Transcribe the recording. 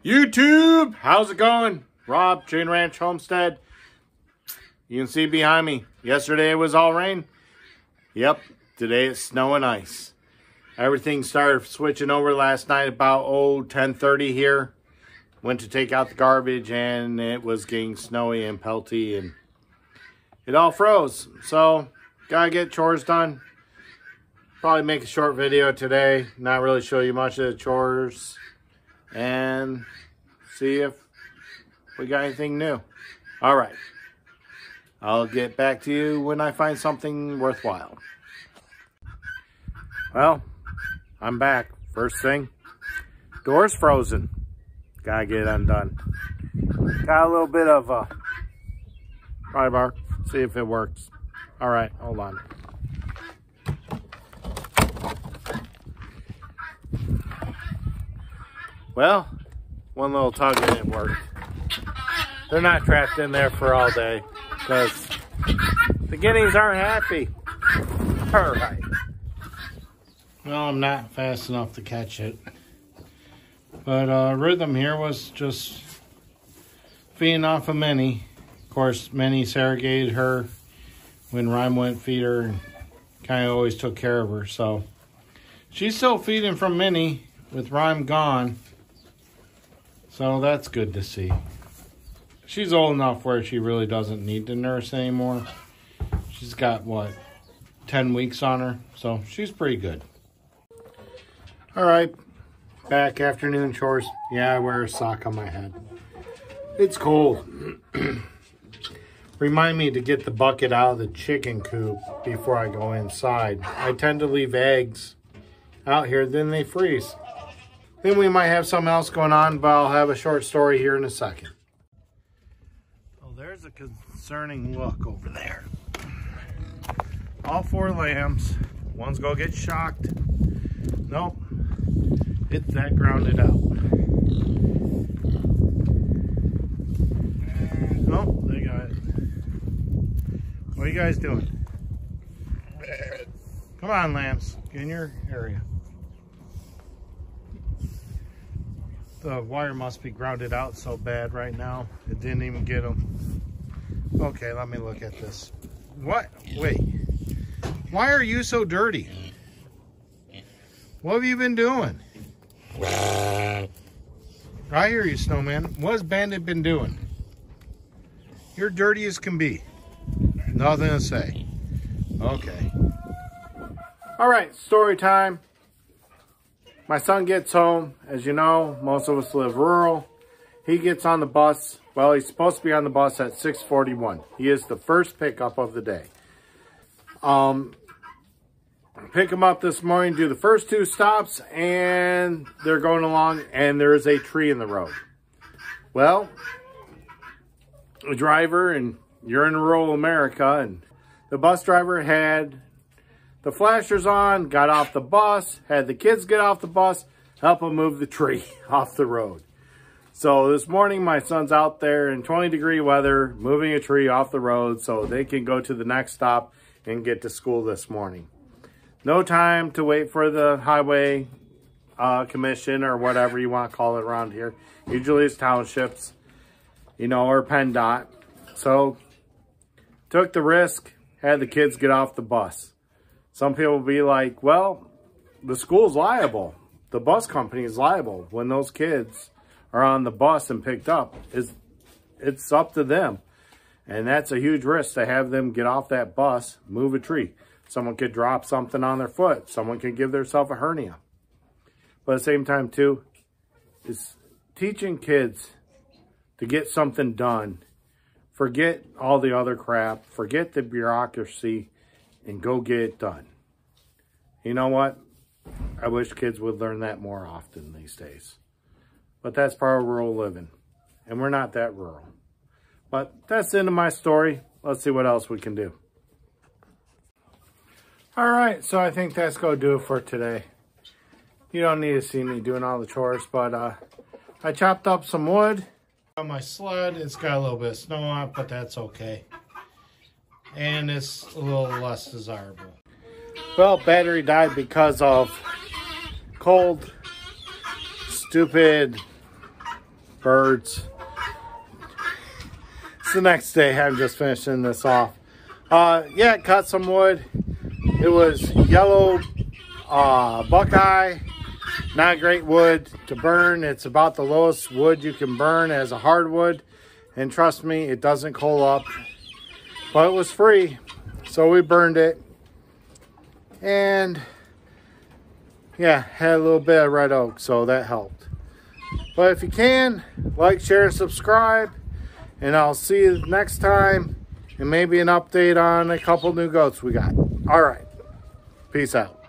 YouTube, how's it going? Rob, Chain Ranch Homestead. You can see behind me, yesterday it was all rain. Yep, today it's snow and ice. Everything started switching over last night about 10:30 here. Went to take out the garbage and it was getting snowy and pelty and it all froze. So, gotta get chores done. Probably make a short video today. Not really show you much of the chores. And see if we got anything new. All right. I'll get back to you when I find something worthwhile. Well, I'm back. First thing, door's frozen. Gotta get it undone. Got a little bit of a pry bar. See if it works. All right, hold on. Well, one little tug and it worked. They're not trapped in there for all day because the guineas aren't happy. All right. Well, I'm not fast enough to catch it. But Rhythm here was just feeding off of Minnie. Of course, Minnie surrogated her when Rhyme went feed her and kind of always took care of her. So she's still feeding from Minnie with Rhyme gone. So that's good to see. She's old enough where she really doesn't need to nurse anymore. She's got, what, 10 weeks on her? So she's pretty good. All right, back afternoon chores. Yeah, I wear a sock on my head. It's cold. Remind me to get the bucket out of the chicken coop before I go inside. I tend to leave eggs out here, then they freeze. Then we might have something else going on, but I'll have a short story here in a second. Oh, there's a concerning look over there. All 4 lambs. One's gonna get shocked. Nope. It's that grounded out. Nope, they got it. What are you guys doing? Come on, lambs. Get in your area. The wire must be grounded out so bad right now. It didn't even get them. Okay, let me look at this. What? Wait. Why are you so dirty? What have you been doing? I hear you, Snowman. What has Bandit been doing? You're dirty as can be. Nothing to say. Okay. All right, story time. My son gets home. As you know, most of us live rural. He gets on the bus. Well, he's supposed to be on the bus at 6:41. He is the first pickup of the day. Pick him up this morning, do the first 2 stops, and they're going along, and there is a tree in the road. Well, a driver, and you're in rural America, and the bus driver had the flashers on, got off the bus, had the kids get off the bus, help them move the tree off the road. So this morning, my son's out there in 20-degree weather, moving a tree off the road so they can go to the next stop and get to school this morning. No time to wait for the highway commission or whatever you want to call it around here. Usually it's townships, you know, or PennDOT. So took the risk, had the kids get off the bus. Some people will be like, well, the school's liable. The bus company is liable. When those kids are on the bus and picked up, it's up to them. And that's a huge risk to have them get off that bus, move a tree. Someone could drop something on their foot. Someone could give themselves a hernia. But at the same time, too, is teaching kids to get something done. Forget all the other crap. Forget the bureaucracy and go get it done. You know what? I wish kids would learn that more often these days. But that's part of rural living. And we're not that rural. But that's the end of my story. Let's see what else we can do. All right, so I think that's going to do it for today. You don't need to see me doing all the chores, but I chopped up some wood. On my sled, it's got a little bit of snow on it, but that's okay. And it's a little less desirable. Well, battery died because of cold, stupid birds. It's the next day. I'm just finishing this off. Yeah, cut some wood. It was yellow buckeye. Not great wood to burn. It's about the lowest wood you can burn as a hardwood. And trust me, it doesn't coal up. But it was free, so we burned it. And yeah, had a little bit of red oak, so that helped. But if you can, like, share, and subscribe. And I'll see you next time. And maybe an update on a couple new goats we got. All right. Peace out.